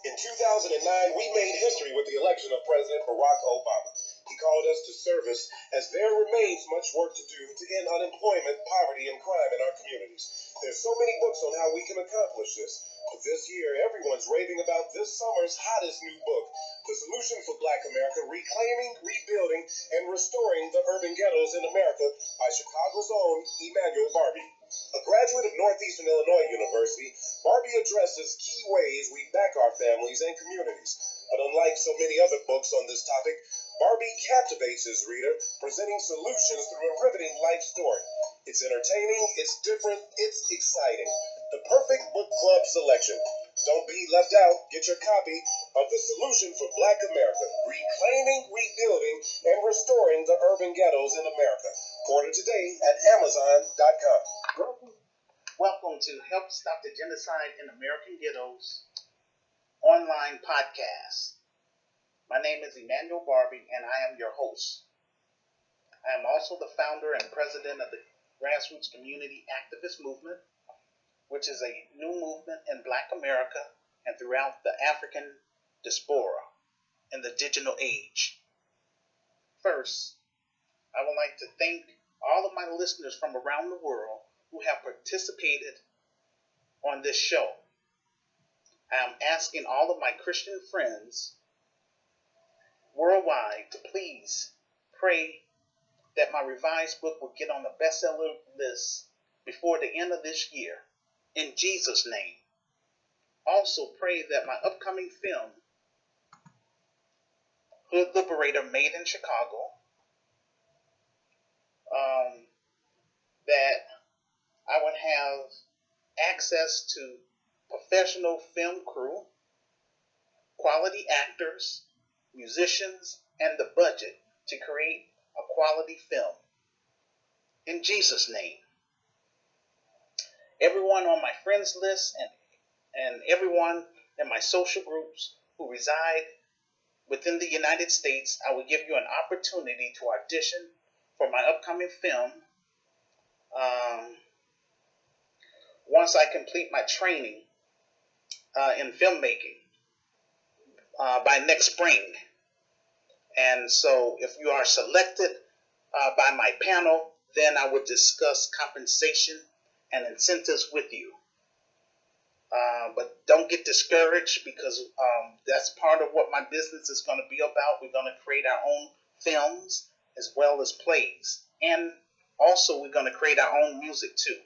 In 2009, we made history with the election of President Barack Obama. He called us to service as there remains much work to do to end unemployment, poverty, and crime in our communities. There's so many books on how we can accomplish this. But this year, everyone's raving about this summer's hottest new book, The Solution for Black America, Reclaiming, Rebuilding, and Restoring the Urban Ghettos in America by Chicago's own Emmanuel Barbee. A graduate of Northeastern Illinois University, Barbee addresses key ways we back our families and communities. But unlike so many other books on this topic, Barbee captivates his reader, presenting solutions through a riveting life story. It's entertaining, it's different, it's exciting. The perfect book club selection. Don't be left out. Get your copy of The Solution for Black America, Reclaiming, Rebuilding, and Restoring the Urban Ghettos in America. Order today at Amazon.com. Welcome to Help Stop the Genocide in American Ghettos online podcast. My name is Emmanuel Barbee, and I am your host. I am also the founder and president of the Grassroots Community Activist Movement, which is a new movement in Black America and throughout the African diaspora in the digital age. First, I would like to thank all of my listeners from around the world who have participated on this show. I am asking all of my Christian friends worldwide to please pray that my revised book will get on the bestseller list before the end of this year, in Jesus' name. Also pray that my upcoming film, Hood Liberator, Made in Chicago, that I would have access to professional film crew, quality actors, musicians, and the budget to create a quality film. In Jesus' name. Everyone on my friends list and everyone in my social groups who reside within the United States, I will give you an opportunity to audition for my upcoming film once I complete my training in filmmaking by next spring. And so if you are selected by my panel, then I would discuss compensation and incentives with you. But don't get discouraged, because that's part of what my business is going to be about. We're going to create our own films as well as plays. And also we're going to create our own music too.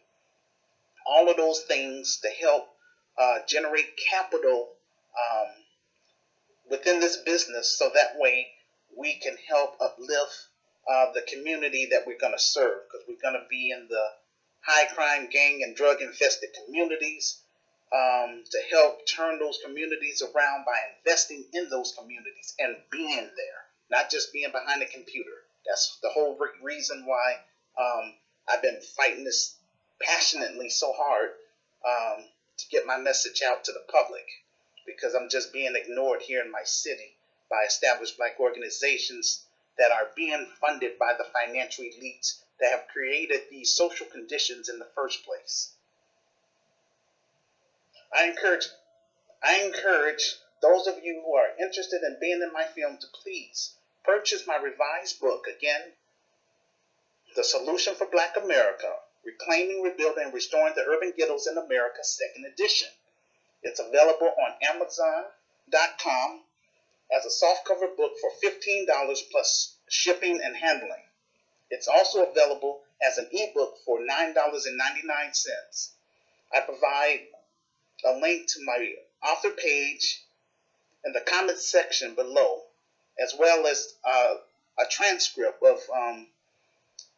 All of those things to help generate capital within this business, so that way we can help uplift the community that we're going to serve, because we're going to be in the high crime, gang, and drug infested communities, to help turn those communities around by investing in those communities and being there, not just being behind a computer. That's the whole reason why I've been fighting this passionately so hard to get my message out to the public, because I'm just being ignored here in my city by established Black organizations that are being funded by the financial elites that have created these social conditions in the first place. I encourage those of you who are interested in being in my film to please purchase my revised book, again, The Solution for Black America, Reclaiming, Rebuilding, and Restoring the Urban Ghettos in America, 2nd edition. It's available on Amazon.com as a softcover book for $15 plus shipping and handling. It's also available as an ebook for $9.99. I provide a link to my author page in the comments section below, as well as a transcript of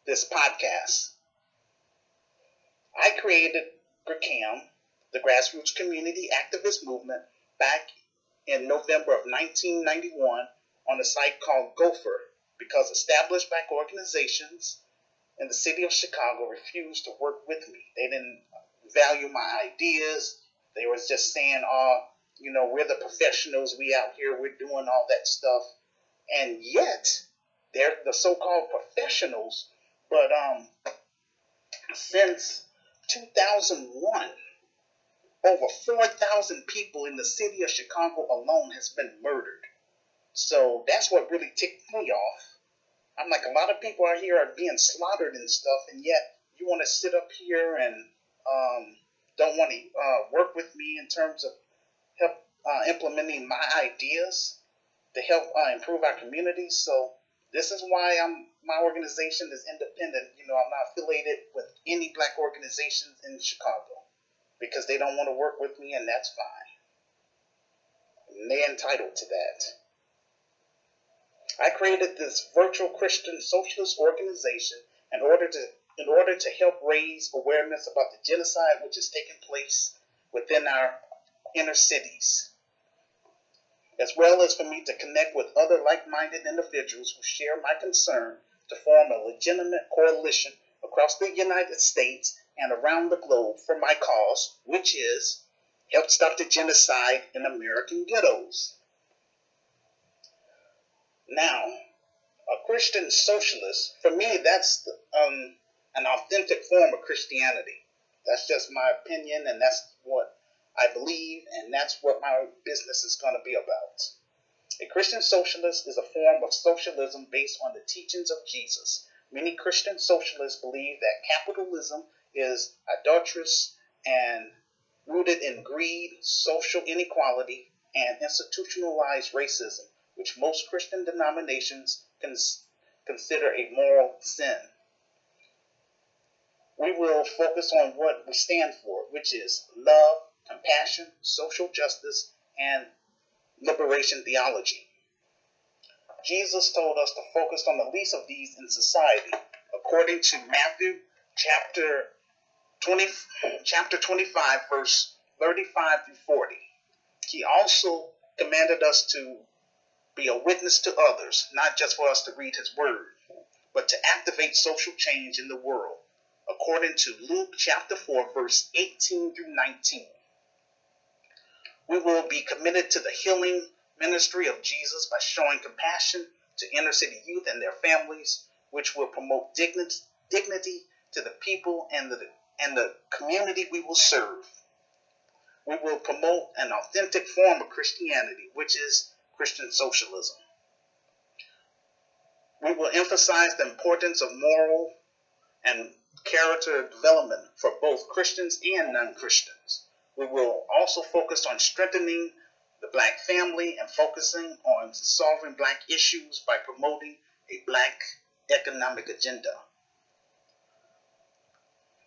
this podcast. I created GRCAM, the Grassroots Community Activist Movement, back in November of 1991 on a site called Gopher, because established Black organizations in the city of Chicago refused to work with me. They didn't value my ideas. They was just saying, we're the professionals, we out here, we're doing all that stuff. And yet, they're the so-called professionals. But since 2001, over 4,000 people in the city of Chicago alone has been murdered. So that's what really ticked me off. I'm like, a lot of people out here are being slaughtered and stuff, and yet you want to sit up here and don't want to work with me in terms of help implementing my ideas to help improve our communities. So this is why my organization is independent. You know, I'm not affiliated with any black organizations in Chicago because they don't want to work with me, and that's fine. And they're entitled to that. I created this virtual Christian socialist organization in order to help raise awareness about the genocide which is taking place within our inner cities, as well as for me to connect with other like-minded individuals who share my concern to form a legitimate coalition across the United States and around the globe for my cause, which is help stop the genocide in American ghettos. Now, a Christian socialist, for me, that's an authentic form of Christianity. That's just my opinion, and that's what I believe, and that's what my business is going to be about. A Christian socialist is a form of socialism based on the teachings of Jesus. Many Christian socialists believe that capitalism is adulterous and rooted in greed, social inequality, and institutionalized racism, which most Christian denominations consider a moral sin. We will focus on what we stand for, which is love, compassion, social justice, and liberation theology. Jesus told us to focus on the least of these in society, according to Matthew chapter 25, verse 35 through 40. He also commanded us to be a witness to others, not just for us to read his word, but to activate social change in the world, according to Luke chapter 4, verse 18 through 19. We will be committed to the healing ministry of Jesus by showing compassion to inner city youth and their families, which will promote dignity to the people and the community we will serve. We will promote an authentic form of Christianity, which is Christian socialism. We will emphasize the importance of moral and character development for both Christians and non-Christians. We will also focus on strengthening the black family and focusing on solving black issues by promoting a black economic agenda.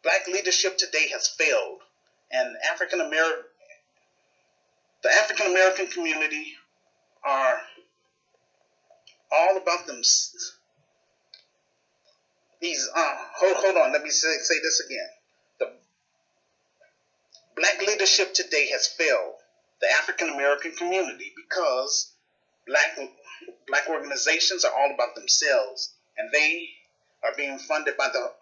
Black leadership today has failed, and the African American community are all about them. Hold on, let me say this again. The black leadership today has failed the African American community because black organizations are all about themselves, and they are being funded by the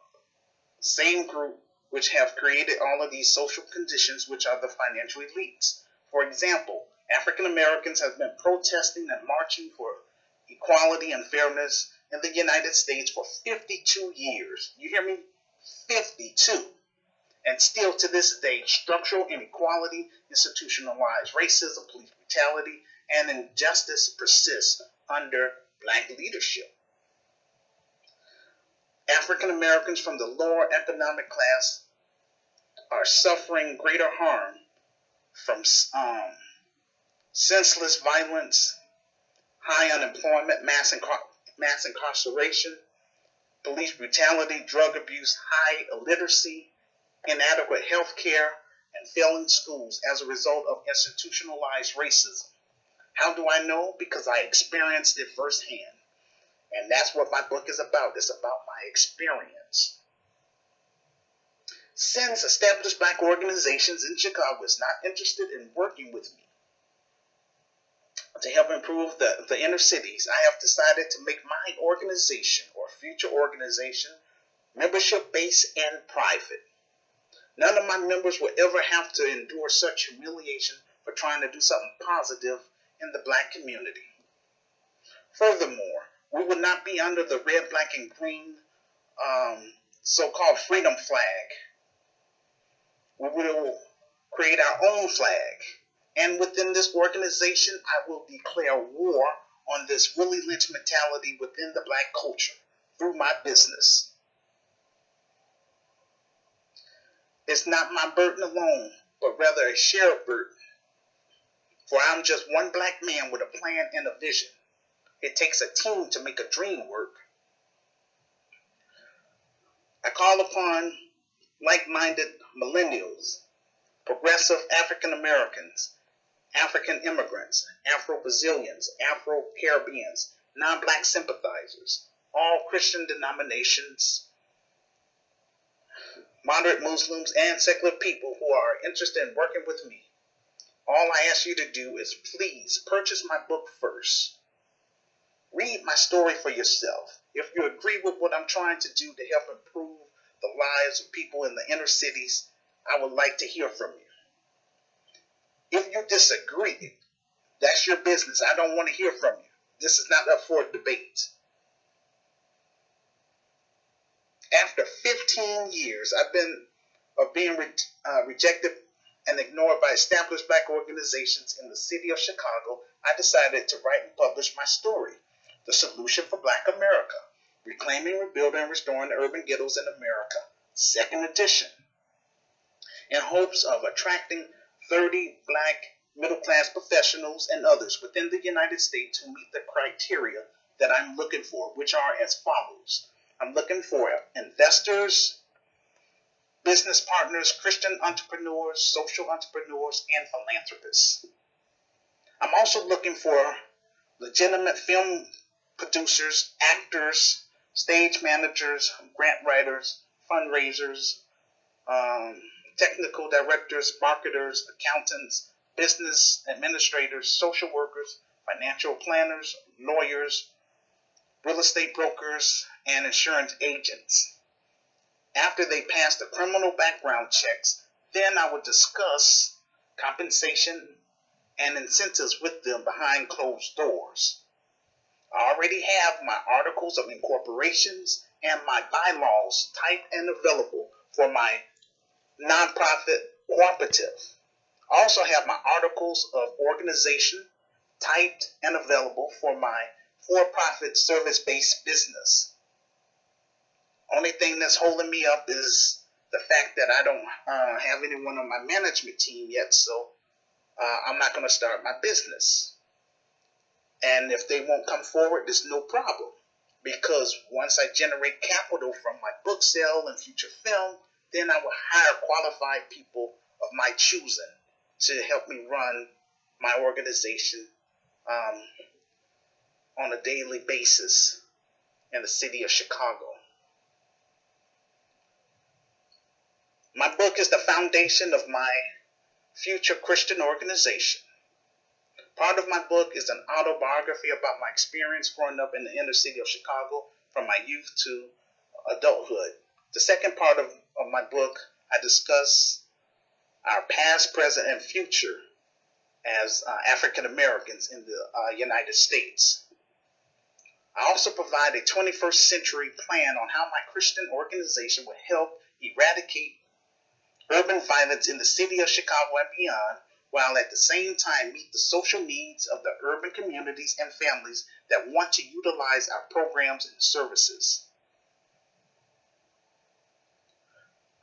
same group which have created all of these social conditions, which are the financial elites. For example, African Americans have been protesting and marching for equality and fairness in the United States for 52 years. You hear me? 52. And still to this day, structural inequality, institutionalized racism, police brutality, and injustice persist under black leadership. African Americans from the lower economic class are suffering greater harm from senseless violence, high unemployment, mass incarceration, police brutality, drug abuse, high illiteracy, inadequate health care, and failing schools as a result of institutionalized racism. How do I know? Because I experienced it firsthand. And that's what my book is about. It's about my experience. Since established black organizations in Chicago is not interested in working with me to help improve the inner cities, I have decided to make my organization or future organization membership-based and private. None of my members will ever have to endure such humiliation for trying to do something positive in the black community. Furthermore, we will not be under the red, black, and green so-called freedom flag. We will create our own flag. And within this organization, I will declare war on this Willie Lynch mentality within the black culture through my business. It's not my burden alone, but rather a shared burden. For I'm just one black man with a plan and a vision. It takes a team to make a dream work. I call upon like-minded millennials, progressive African Americans, African immigrants, Afro-Brazilians, Afro-Caribbeans, non-black sympathizers, all Christian denominations, moderate Muslims, and secular people who are interested in working with me. All I ask you to do is please purchase my book first. Read my story for yourself. If you agree with what I'm trying to do to help improve the lives of people in the inner cities, I would like to hear from you. If you disagree, that's your business. I don't want to hear from you. This is not up for debate. After 15 years of being rejected and ignored by established black organizations in the city of Chicago, I decided to write and publish my story, The Solution for Black America, Reclaiming, Rebuilding, and Restoring the Urban Ghettos in America, 2nd edition, in hopes of attracting 30 black middle-class professionals and others within the United States who meet the criteria that I'm looking for, which are as follows. I'm looking for investors, business partners, Christian entrepreneurs, social entrepreneurs, and philanthropists. I'm also looking for legitimate film producers, actors, stage managers, grant writers, fundraisers, technical directors, marketers, accountants, business administrators, social workers, financial planners, lawyers, real estate brokers, and insurance agents. After they pass the criminal background checks, then I would discuss compensation and incentives with them behind closed doors. I already have my articles of incorporations and my bylaws typed and available for my nonprofit cooperative. I also have my articles of organization typed and available for my for-profit service-based business. Only thing that's holding me up is the fact that I don't have anyone on my management team yet, so I'm not going to start my business. And if they won't come forward, there's no problem, because once I generate capital from my book sale and future film, then I will hire qualified people of my choosing to help me run my organization on a daily basis in the city of Chicago. My book is the foundation of my future Christian organization. Part of my book is an autobiography about my experience growing up in the inner city of Chicago from my youth to adulthood. The second part of my book, I discuss our past, present, and future as African Americans in the United States. I also provide a 21st century plan on how my Christian organization will help eradicate urban violence in the city of Chicago and beyond, while at the same time meet the social needs of the urban communities and families that want to utilize our programs and services.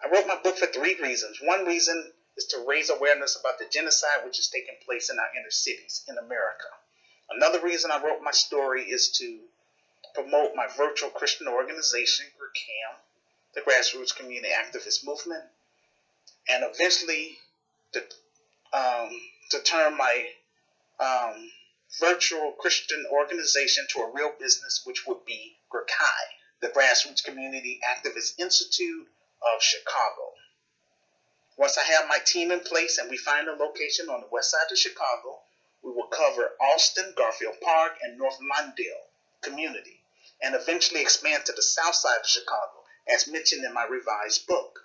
I wrote my book for 3 reasons. One reason is to raise awareness about the genocide which is taking place in our inner cities in America. Another reason I wrote my story is to promote my virtual Christian organization, GRCAM, the Grassroots Community Activist Movement, and eventually to turn my virtual Christian organization to a real business, which would be GRCAI, the Grassroots Community Activist Institute of Chicago. Once I have my team in place and we find a location on the west side of Chicago, we will cover Austin, Garfield Park, and North Lawndale community, and eventually expand to the south side of Chicago, as mentioned in my revised book.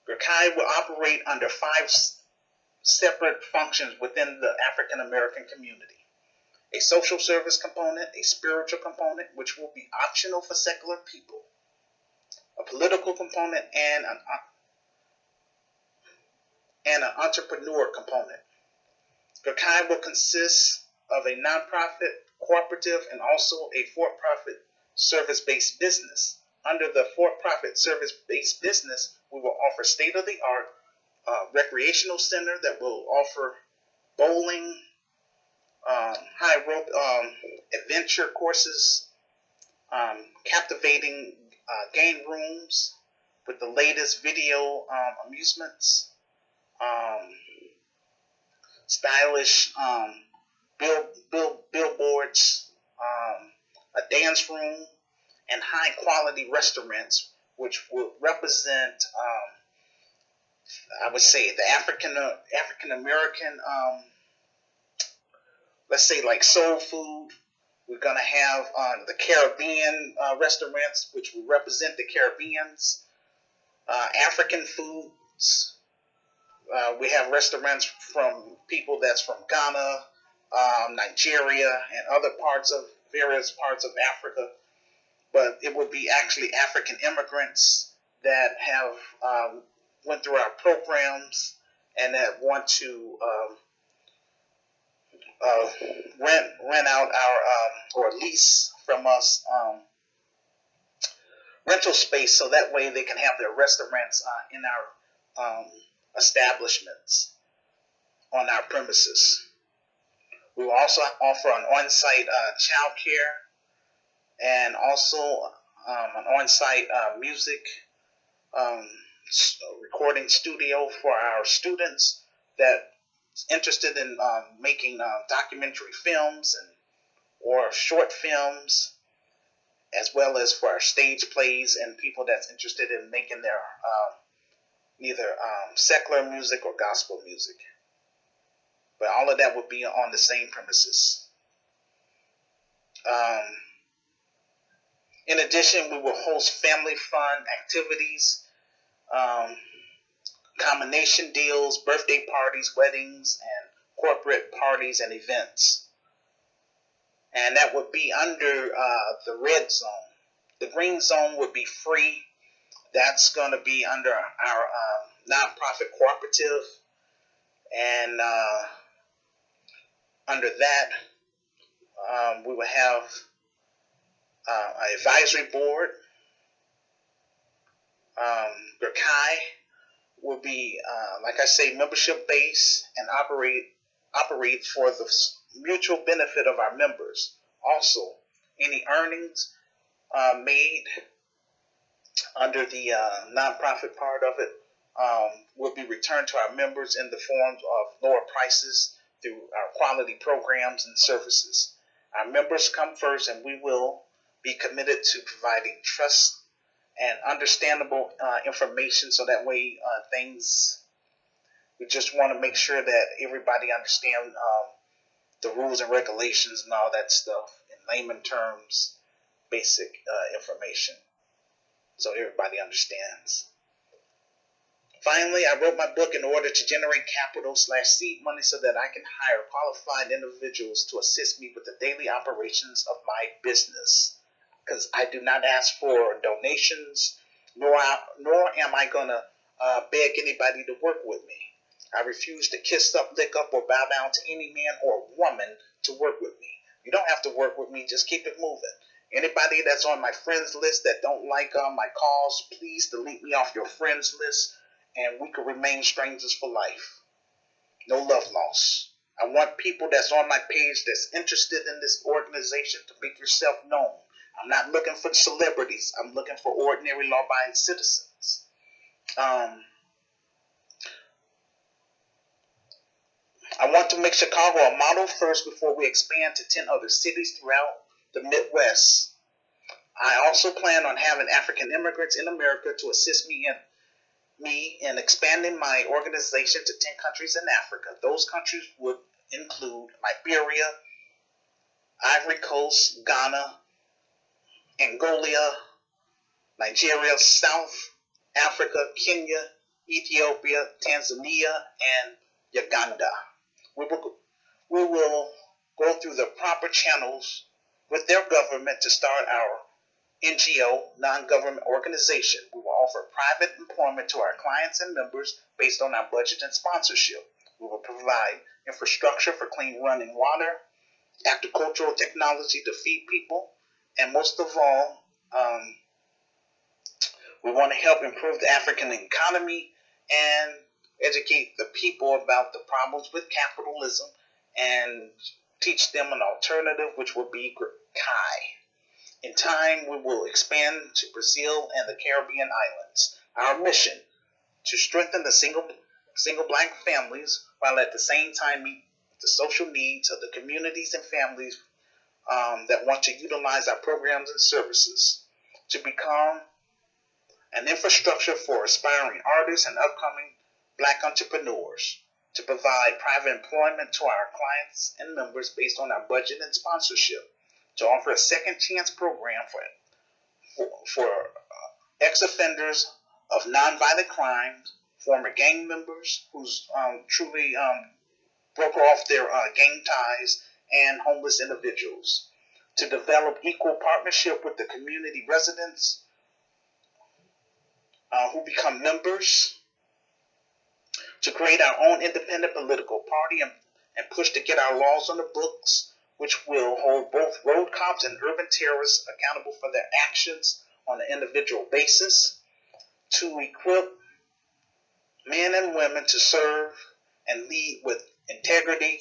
GRCAI will operate under 5 separate functions within the African American community. A social service component, a spiritual component, which will be optional for secular people, a political component, and and an entrepreneur component. GRCAM will consist of a nonprofit, cooperative, and also a for-profit service-based business. Under the for-profit service-based business, we will offer state-of-the-art recreational center that will offer bowling, high rope adventure courses, captivating game rooms with the latest video amusements, stylish billboards, a dance room, and high quality restaurants, which will represent, I would say, the African American, let's say, like soul food. We're going to have the Caribbean restaurants, which will represent the Caribbeans, African foods. We have restaurants from people that's from Ghana, Nigeria, and other various parts of Africa. But it would be actually African immigrants that have went through our programs and that want to rent out our or lease from us rental space, so that way they can have their restaurants in our establishments on our premises. We will also offer an on-site child care and also an on-site music recording studio for our students that interested in making documentary films or short films, as well as for our stage plays and people that's interested in making their either secular music or gospel music. But all of that would be on the same premises. In addition, we will host family fun activities, combination deals, birthday parties, weddings, and corporate parties and events. And that would be under the red zone. The green zone would be free. That's going to be under our nonprofit cooperative. And under that, we will have an advisory board. GRCAM will be, like I say, membership based and operate for the mutual benefit of our members. Also, any earnings made under the nonprofit part of it will be returned to our members in the form of lower prices through our quality programs and services. Our members come first, and we will be committed to providing trust and understandable information, so that way we just want to make sure that everybody understands the rules and regulations and all that stuff in layman terms, basic information, so everybody understands. Finally, I wrote my book in order to generate capital/seed money so that I can hire qualified individuals to assist me with the daily operations of my business. Because I do not ask for donations, nor am I going to beg anybody to work with me. I refuse to kiss up, lick up, or bow down to any man or woman to work with me. You don't have to work with me, just keep it moving. Anybody that's on my friends list that don't like my calls, please delete me off your friends list, and we can remain strangers for life. No love lost. I want people that's on my page that's interested in this organization to make yourself known. I'm not looking for celebrities. I'm looking for ordinary law-abiding citizens. I want to make Chicago a model first before we expand to 10 other cities throughout the Midwest. I also plan on having African immigrants in America to assist me in expanding my organization to 10 countries in Africa. Those countries would include Liberia, Ivory Coast, Ghana, Angola, Nigeria, South Africa, Kenya, Ethiopia, Tanzania, and Uganda. We will go through the proper channels with their government to start our NGO, non-government organization. We will offer private employment to our clients and members based on our budget and sponsorship. We will provide infrastructure for clean running water, agricultural technology to feed people, and most of all, we want to help improve the African economy and educate the people about the problems with capitalism and teach them an alternative, which will be GRCAM. In time, we will expand to Brazil and the Caribbean islands. Our mission, to strengthen the single black families while at the same time meet the social needs of the communities and families that want to utilize our programs and services, to become an infrastructure for aspiring artists and upcoming black entrepreneurs, to provide private employment to our clients and members based on our budget and sponsorship, to offer a second chance program for ex-offenders of nonviolent crimes, former gang members who's truly broke off their gang ties, and homeless individuals, to develop equal partnership with the community residents who become members, to create our own independent political party and push to get our laws on the books, which will hold both road cops and urban terrorists accountable for their actions on an individual basis, to equip men and women to serve and lead with integrity,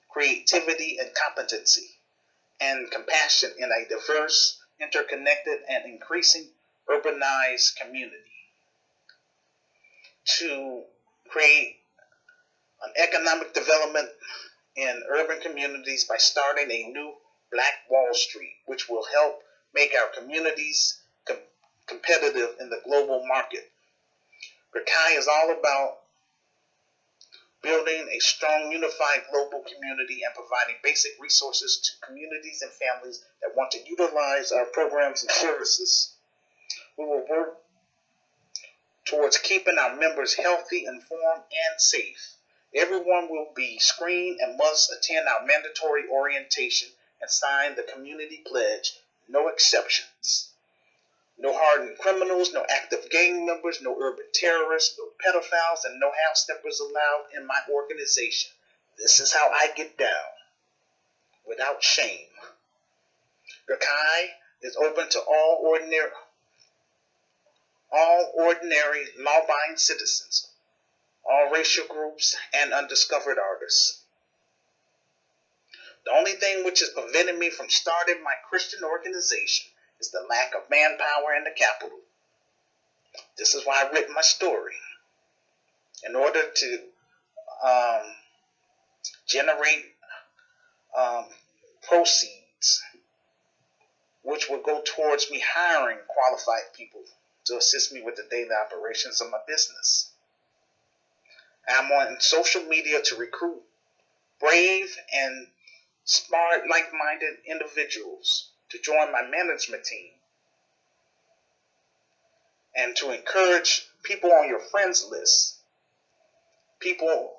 creativity, and competency, and compassion in a diverse, interconnected, and increasing urbanized community, to create an economic development in urban communities by starting a new Black Wall Street, which will help make our communities competitive in the global market. GRCAM is all about building a strong, unified global community and providing basic resources to communities and families that want to utilize our programs and services. We will work towards keeping our members healthy, informed, and safe. Everyone will be screened and must attend our mandatory orientation and sign the community pledge, no exceptions. No hardened criminals, no active gang members, no urban terrorists, no pedophiles, and no half-steppers allowed in my organization. This is how I get down, without shame. GRCAM is open to all ordinary law-abiding citizens, all racial groups, and undiscovered artists. The only thing which is preventing me from starting my Christian organization is the lack of manpower in the capital. This is why I written my story. In order to generate proceeds, which will go towards me hiring qualified people to assist me with the daily operations of my business. I'm on social media to recruit brave and smart, like-minded individuals to join my management team, and to encourage people on your friends list, people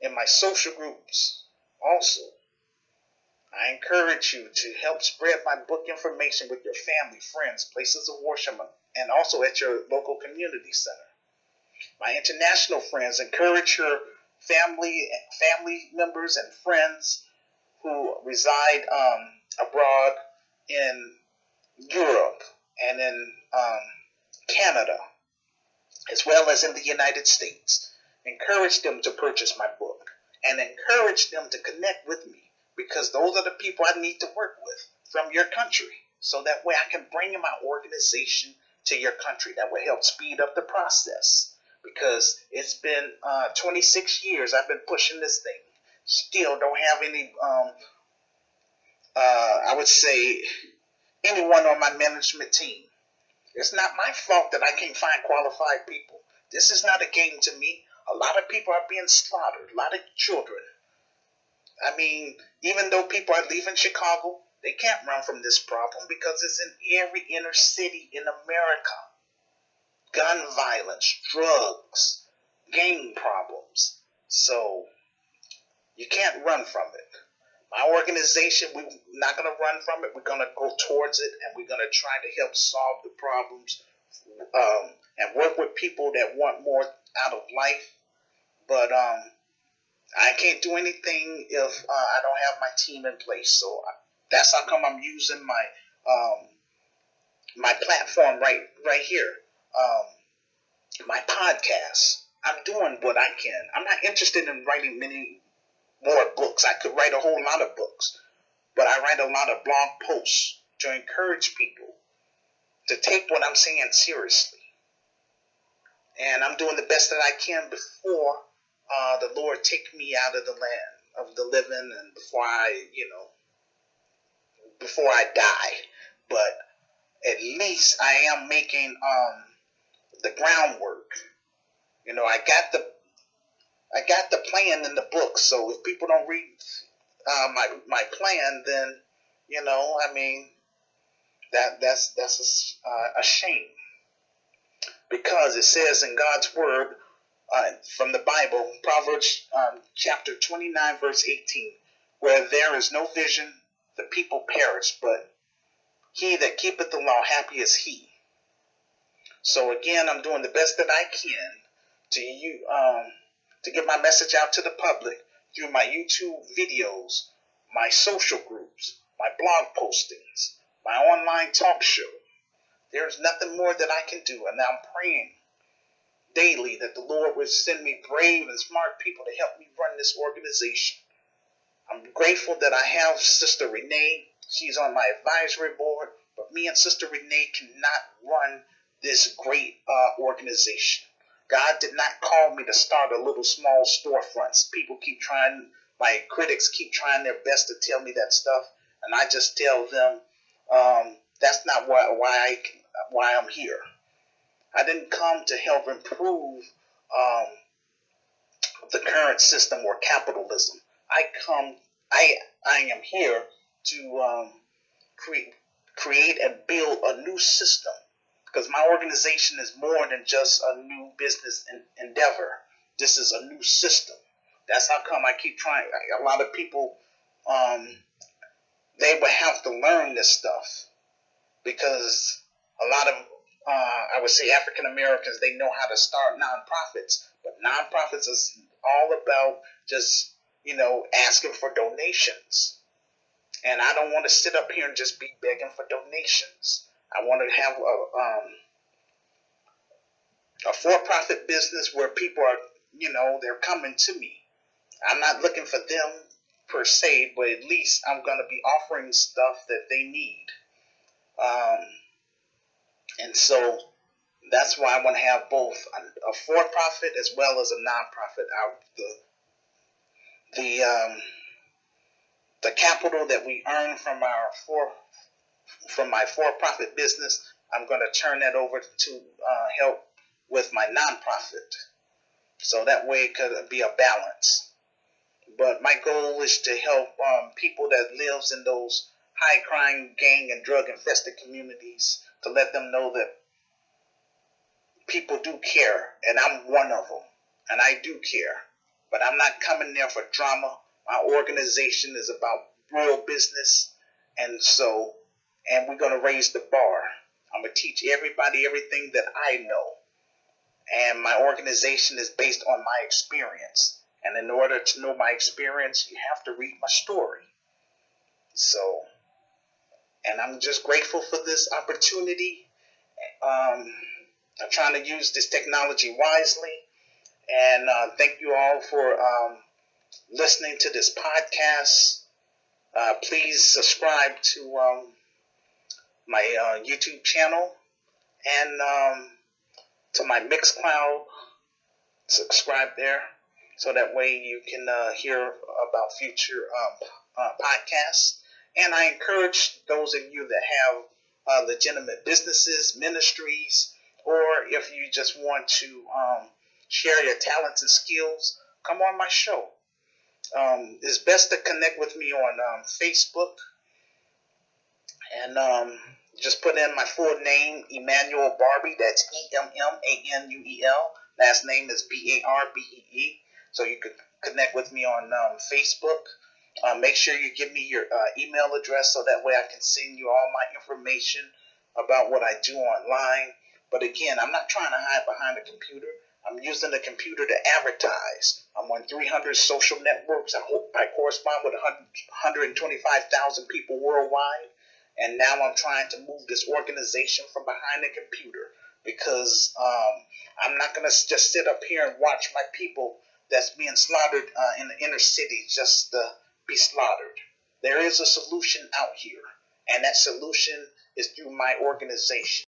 in my social groups also. I encourage you to help spread my book information with your family, friends, places of worship, and also at your local community center. My international friends, encourage your family members and friends who reside abroad in Europe and in Canada, as well as in the United States. Encourage them to purchase my book and encourage them to connect with me, because those are the people I need to work with from your country, so that way I can bring my organization to your country. That will help speed up the process, because it's been 26 years I've been pushing this thing. Still don't have any, I would say, anyone on my management team. It's not my fault that I can't find qualified people. This is not a game to me. A lot of people are being slaughtered, a lot of children. I mean, even though people are leaving Chicago, they can't run from this problem because it's in every inner city in America. Gun violence, drugs, gang problems. So you can't run from it. My organization, we're not going to run from it. We're going to go towards it, and we're going to try to help solve the problems and work with people that want more out of life. But I can't do anything if I don't have my team in place. So that's how come I'm using my my platform right here, my podcast. I'm doing what I can. I'm not interested in writing many more books. I could write a whole lot of books, but I write a lot of blog posts to encourage people to take what I'm saying seriously. And I'm doing the best that I can before the Lord take me out of the land of the living and before I die. But at least I am making the groundwork. I got the plan in the book. So if people don't read my plan, then that's a shame, because it says in God's word from the Bible, Proverbs chapter 29 verse 18, where there is no vision, the people perish, but he that keepeth the law, happy is he. So again, I'm doing the best that I can to get my message out to the public through my YouTube videos, my social groups, my blog postings, my online talk show. There's nothing more that I can do, and I'm praying daily that the Lord would send me brave and smart people to help me run this organization. I'm grateful that I have Sister Renee. She's on my advisory board, but me and Sister Renee cannot run this great organization. God did not call me to start a little small storefronts. My critics keep trying their best to tell me that stuff, and I just tell them that's not why I'm here. I didn't come to help improve the current system or capitalism. I am here to create and build a new system, because my organization is more than just a new business endeavor. This is a new system. That's how come I keep trying. A lot of people, they would have to learn this stuff, because a lot of, I would say, African Americans, they know how to start nonprofits, but nonprofits is all about just, asking for donations. And I don't want to sit up here and just be begging for donations. I want to have a for-profit business where people are, they're coming to me. I'm not looking for them per se, but at least I'm going to be offering stuff that they need. And so that's why I want to have both a for-profit as well as a non-profit. The capital that we earn from my for-profit business, I'm going to turn that over to help with my non-profit. So that way it could be a balance. But my goal is to help people that lives in those high crime, gang, and drug infested communities, to let them know that people do care, and I'm one of them, and I do care. But I'm not coming there for drama. My organization is about real business, and we're going to raise the bar. I'm going to teach everybody everything that I know, and my organization is based on my experience. And in order to know my experience, you have to read my story. So, and I'm just grateful for this opportunity. I'm trying to use this technology wisely. And thank you all for listening to this podcast. Please subscribe to my YouTube channel and to my Mixcloud. Subscribe there, so that way you can hear about future podcasts. And I encourage those of you that have legitimate businesses, ministries, or if you just want to share your talents and skills, come on my show. It's best to connect with me on Facebook, and just put in my full name, Emmanuel Barbee. That's Emmanuel. Last name is Barbee. So you can connect with me on Facebook. Make sure you give me your email address so that way I can send you all my information about what I do online. But again, I'm not trying to hide behind a computer. I'm using the computer to advertise. I'm on 300 social networks. I correspond with 125,000 people worldwide. And now I'm trying to move this organization from behind the computer because I'm not going to just sit up here and watch my people that's being slaughtered in the inner city just be slaughtered. There is a solution out here, and that solution is through my organization.